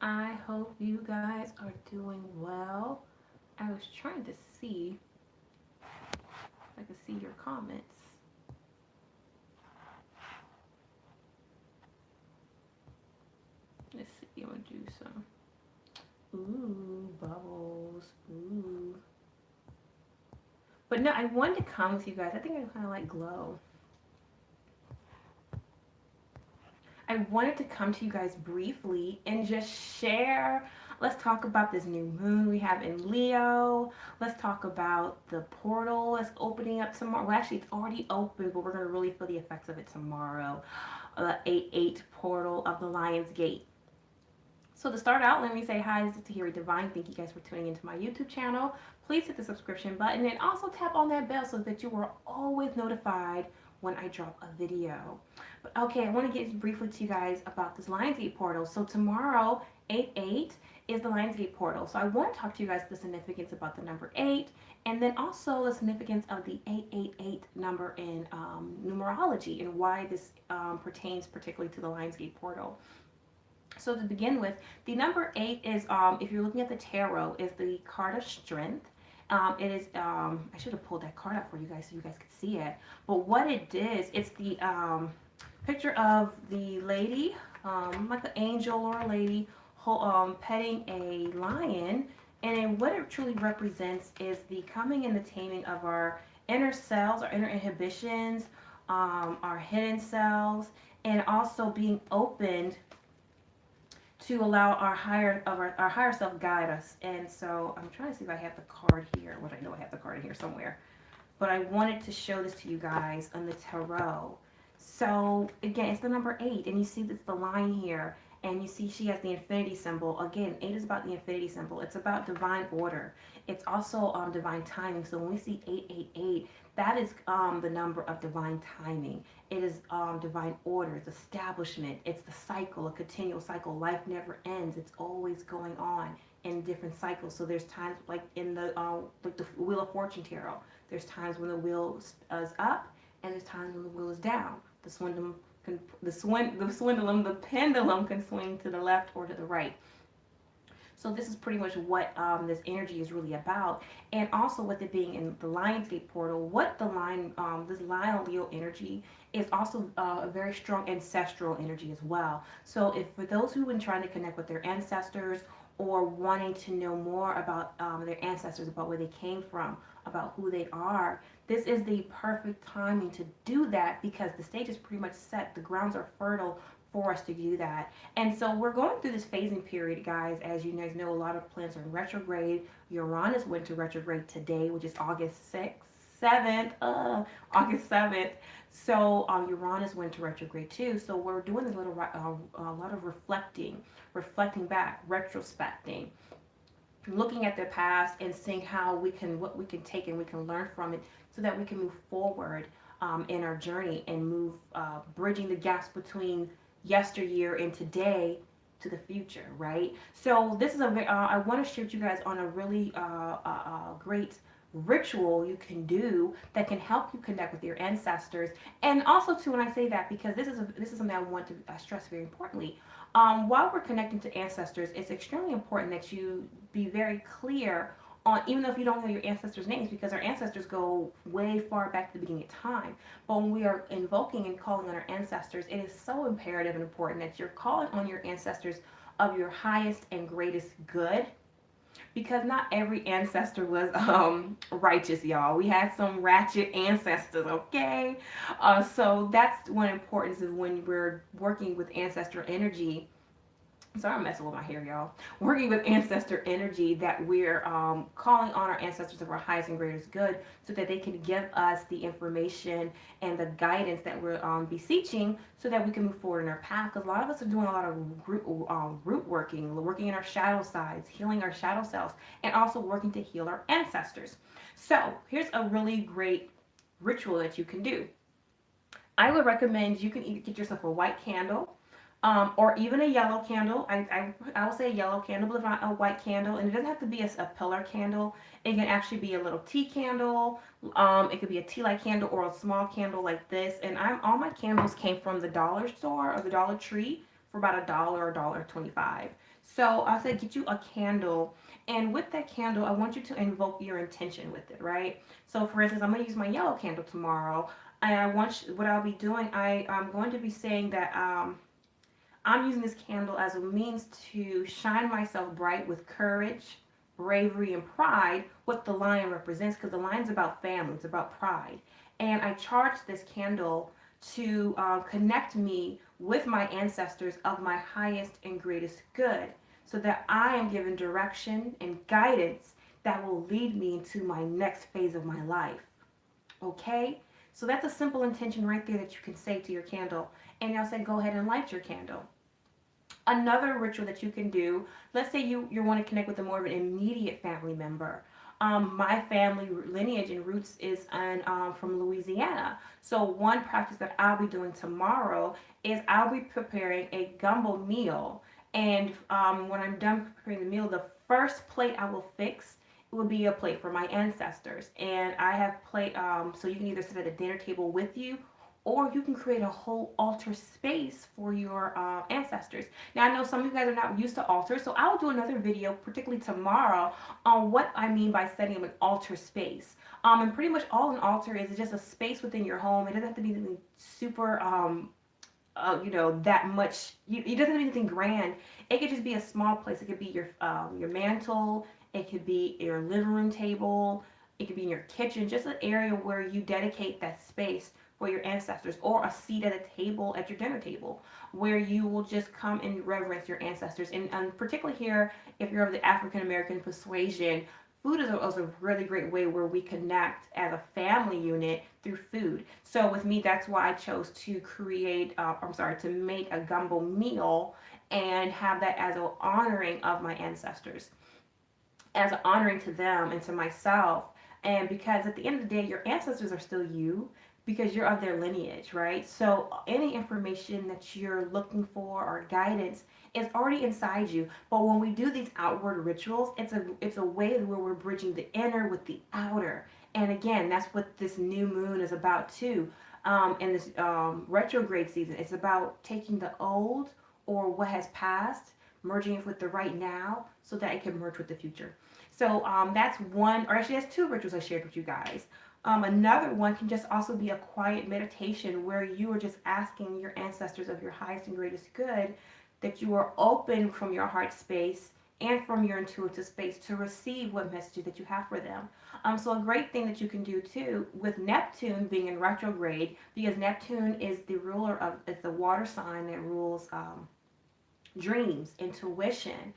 I hope you guys are doing well. I was trying to see if I could see your comments. Let's see. I'm gonna do some. Ooh, bubbles. Ooh. But no, I wanted to come with you guys. I think I kind of like glow. I wanted to come to you guys briefly and just share. Let's talk about this new moon we have in Leo. Let's talk about the portal that's opening up tomorrow. Well, actually, it's already open, but we're going to really feel the effects of it tomorrow. The 8-8 portal of the Lion's Gate. So to start out, let me say hi, this is Tahiri Divine. Thank you guys for tuning into my YouTube channel. Please hit the subscription button and also tap on that bell so that you are always notified when I drop a video. But okay, I want to get briefly to you guys about this Lionsgate portal. So tomorrow, 8-8 is the Lionsgate portal. So I want to talk to you guys the significance about the number 8 and then also the significance of the 888 number in numerology and why this pertains particularly to the Lionsgate portal. So to begin with, the number 8 is, if you're looking at the tarot, is the card of strength. It is, I should have pulled that card out for you guys so you guys could see it. But what it is, it's the picture of the lady, like an angel or a lady, petting a lion. And then what it truly represents is the coming and the taming of our inner selves, our inner inhibitions, our hidden selves, and also being opened to allow our higher self guide us. And so I'm trying to see if I have the card here. What I know I have the card in here somewhere. But I wanted to show this to you guys on the tarot. So again, it's the number 8, and you see this the line here, and you see she has the infinity symbol. Again, 8 is about the infinity symbol. It's about divine order. It's also divine timing. So when we see 888, that is the number of divine timing. It is divine order. It's establishment. It's the cycle, a continual cycle. Life never ends. It's always going on in different cycles. So there's times like in the like the Wheel of Fortune tarot. There's times when the wheel is up, and there's times when the wheel is down. The pendulum can swing to the left or to the right. So this is pretty much what this energy is really about, and also with it being in the Lionsgate portal, what the this Lion Leo energy is also a very strong ancestral energy as well. So if for those who've been trying to connect with their ancestors or wanting to know more about their ancestors, about where they came from, about who they are, this is the perfect timing to do that because the stage is pretty much set. The grounds are fertile for us to do that. And so we're going through this phasing period, guys. As you guys know, a lot of planets are in retrograde. Uranus went to retrograde today, which is August 6th. 7th, August 7th. So Uranus went to retrograde too. So we're doing this little a lot of reflecting back, retrospecting, looking at their past and seeing how what we can take and we can learn from it so that we can move forward in our journey and move bridging the gaps between yesteryear and today to the future, right? So this is I want to share with you guys on a really great ritual you can do that can help you connect with your ancestors. And also too, when I say that, because this is something I want to stress very importantly, while we're connecting to ancestors, it's extremely important that you be very clear on, even though if you don't know your ancestors' names, because our ancestors go way far back to the beginning of time. But when we are invoking and calling on our ancestors, it is so imperative and important that you're calling on your ancestors of your highest and greatest good, because not every ancestor was righteous, y'all. We had some ratchet ancestors, okay? So that's one importance of when we're working with ancestral energy. Sorry, I'm messing with my hair, y'all. Working with ancestor energy, that we're calling on our ancestors of our highest and greatest good so that they can give us the information and the guidance that we're beseeching so that we can move forward in our path. Because a lot of us are doing a lot of root working in our shadow sides, healing our shadow selves, and also working to heal our ancestors. So here's a really great ritual that you can do. I would recommend you can either get yourself a white candle, or even a yellow candle. I will say a yellow candle, but not a white candle. And it doesn't have to be a pillar candle. It can actually be a little tea candle. It could be a tea light candle or a small candle like this. And all my candles came from the dollar store or the Dollar Tree. for about a dollar 25. So I said, get you a candle, and with that candle, I want you to invoke your intention with it, right? So, for instance, I'm going to use my yellow candle tomorrow, and what I'll be doing, I'm going to be saying that I'm using this candle as a means to shine myself bright with courage, bravery, and pride, what the lion represents, because the lion's about family, it's about pride. And I charge this candle to connect me with my ancestors of my highest and greatest good, so that I am given direction and guidance that will lead me into my next phase of my life. Okay? So that's a simple intention right there that you can say to your candle. And I'll say, go ahead and light your candle. Another ritual that you can do, let's say you want to connect with a more of an immediate family member. My family lineage and roots is from Louisiana. So one practice that I'll be doing tomorrow is I'll be preparing a gumbo meal. And when I'm done preparing the meal, the first plate I will fix, it will be a plate for my ancestors. And I have plate, so you can either sit at a dinner table with you, or you can create a whole altar space for your ancestors. Now, I know some of you guys are not used to altars, so I'll do another video, particularly tomorrow, on what I mean by setting up an altar space. And pretty much all an altar is just a space within your home. It doesn't have to be anything super, that much. It doesn't have to be anything grand. It could just be a small place. It could be your mantle. It could be your living room table. It could be in your kitchen. Just an area where you dedicate that space for your ancestors, or a seat at a table at your dinner table where you will just come and reverence your ancestors. And particularly here, if you're of the African American persuasion, food is a really great way where we connect as a family unit through food. So with me, that's why I chose to to make a gumbo meal and have that as an honoring of my ancestors, as an honoring to them and to myself. And because at the end of the day, your ancestors are still you, because you're of their lineage, right? So any information that you're looking for or guidance is already inside you. But when we do these outward rituals, it's a way where we're bridging the inner with the outer. And again, that's what this new moon is about too. In this retrograde season, it's about taking the old or what has passed, merging it with the right now, so that it can merge with the future. So that's one, or actually, that's two rituals I shared with you guys. Another one can just also be a quiet meditation where you are just asking your ancestors of your highest and greatest good that you are open from your heart space and from your intuitive space to receive what messages that you have for them. So a great thing that you can do too with Neptune being in retrograde, because Neptune is the ruler of, it's the water sign that rules dreams, intuition,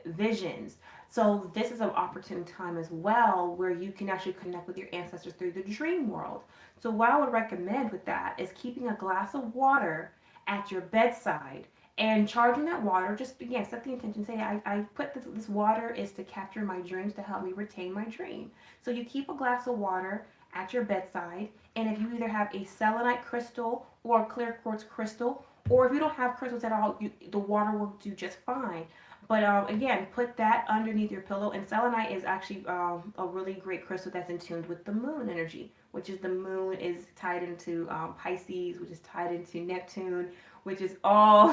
visions. So this is an opportune time as well where you can actually connect with your ancestors through the dream world. So what I would recommend with that is keeping a glass of water at your bedside and charging that water. Just again, set the intention. Say, I put this water is to capture my dreams, to help me retain my dream. So you keep a glass of water at your bedside, and if you either have a selenite crystal or a clear quartz crystal, or if you don't have crystals at all, the water will do just fine. But again, put that underneath your pillow. And selenite is actually a really great crystal that's in tune with the moon energy, which is the moon is tied into Pisces, which is tied into Neptune, which is all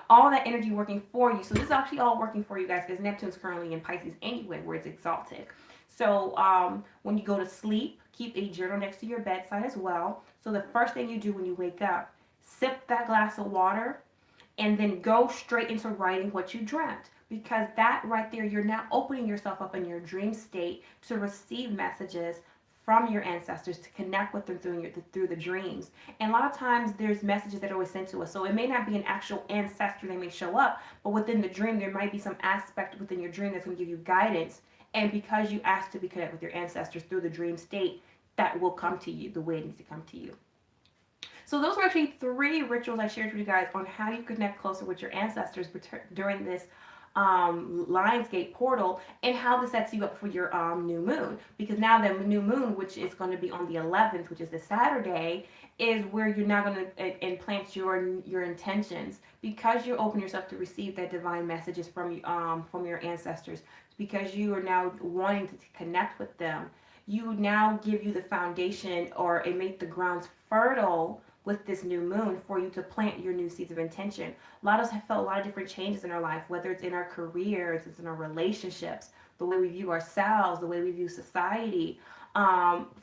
all that energy working for you. So this is actually all working for you guys, because Neptune's currently in Pisces anyway, where it's exalted. So when you go to sleep, keep a journal next to your bedside as well. So the first thing you do when you wake up, sip that glass of water, and then go straight into writing what you dreamt, because that right there, you're now opening yourself up in your dream state to receive messages from your ancestors, to connect with them through the dreams. And a lot of times there's messages that are always sent to us, so it may not be an actual ancestor, they may show up, but within the dream there might be some aspect within your dream that's going to give you guidance. And because you asked to be connected with your ancestors through the dream state, that will come to you the way it needs to come to you. So those were actually three rituals I shared with you guys on how you connect closer with your ancestors during this Lionsgate portal, and how this sets you up for your new moon. Because now the new moon, which is going to be on the 11th, which is the Saturday, is where you're now going to implant your intentions, because you open yourself to receive that divine messages from your ancestors. Because you are now wanting to connect with them, you now give you the foundation, or it make the grounds fertile with this new moon for you to plant your new seeds of intention. A lot of us have felt a lot of different changes in our life, whether it's in our careers, it's in our relationships, the way we view ourselves, the way we view society,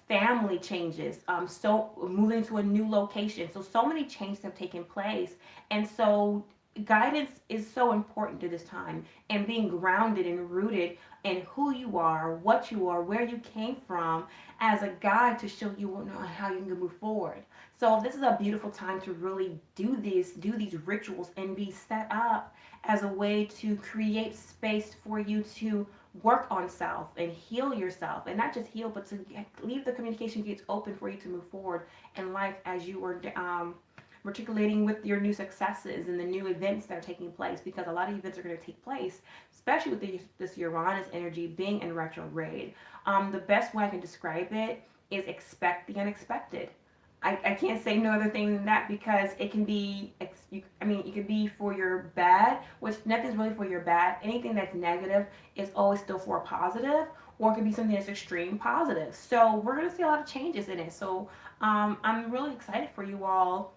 family changes, so moving to a new location. So many changes have taken place. And so guidance is so important to this time, and being grounded and rooted in who you are, what you are, where you came from, as a guide to show you how you can move forward. So this is a beautiful time to really do these rituals and be set up as a way to create space for you to work on self and heal yourself, and not just heal, but to leave the communication gates open for you to move forward in life as you were articulating with your new successes and the new events that are taking place, because a lot of events are going to take place, especially with this Uranus energy being in retrograde. The best way I can describe it is expect the unexpected. I can't say no other thing than that, because it can be, it can be for your bad, which nothing's really for your bad. Anything that's negative is always still for a positive, or it could be something that's extreme positive. So we're going to see a lot of changes in it. So I'm really excited for you all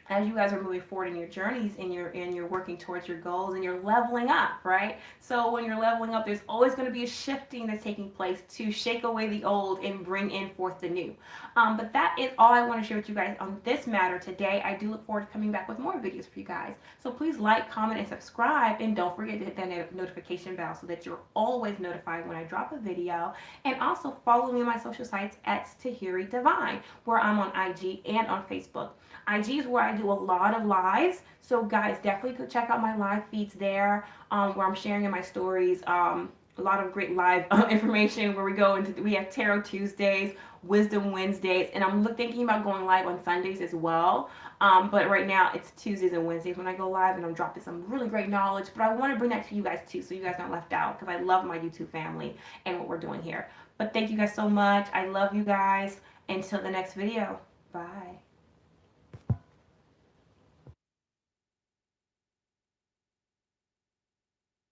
as you guys are moving forward in your journeys, and you're working towards your goals, and you're leveling up, right? So when you're leveling up, there's always going to be a shifting that's taking place to shake away the old and bring in forth the new. But that is all I want to share with you guys on this matter today. I do look forward to coming back with more videos for you guys. So please like, comment, and subscribe, and don't forget to hit that notification bell so that you're always notified when I drop a video. And also follow me on my social sites at Tahiri Divine, where I'm on IG and on Facebook. IG is where I do a lot of lives. So guys, definitely go check out my live feeds there, where I'm sharing in my stories a lot of great live information, where we have Tarot Tuesdays, Wisdom Wednesdays, and I'm thinking about going live on Sundays as well. But right now it's Tuesdays and Wednesdays when I go live, and I'm dropping some really great knowledge. But I want to bring that to you guys too, so you guys aren't left out, because I love my YouTube family and what we're doing here. But thank you guys so much. I love you guys. Until the next video. Bye.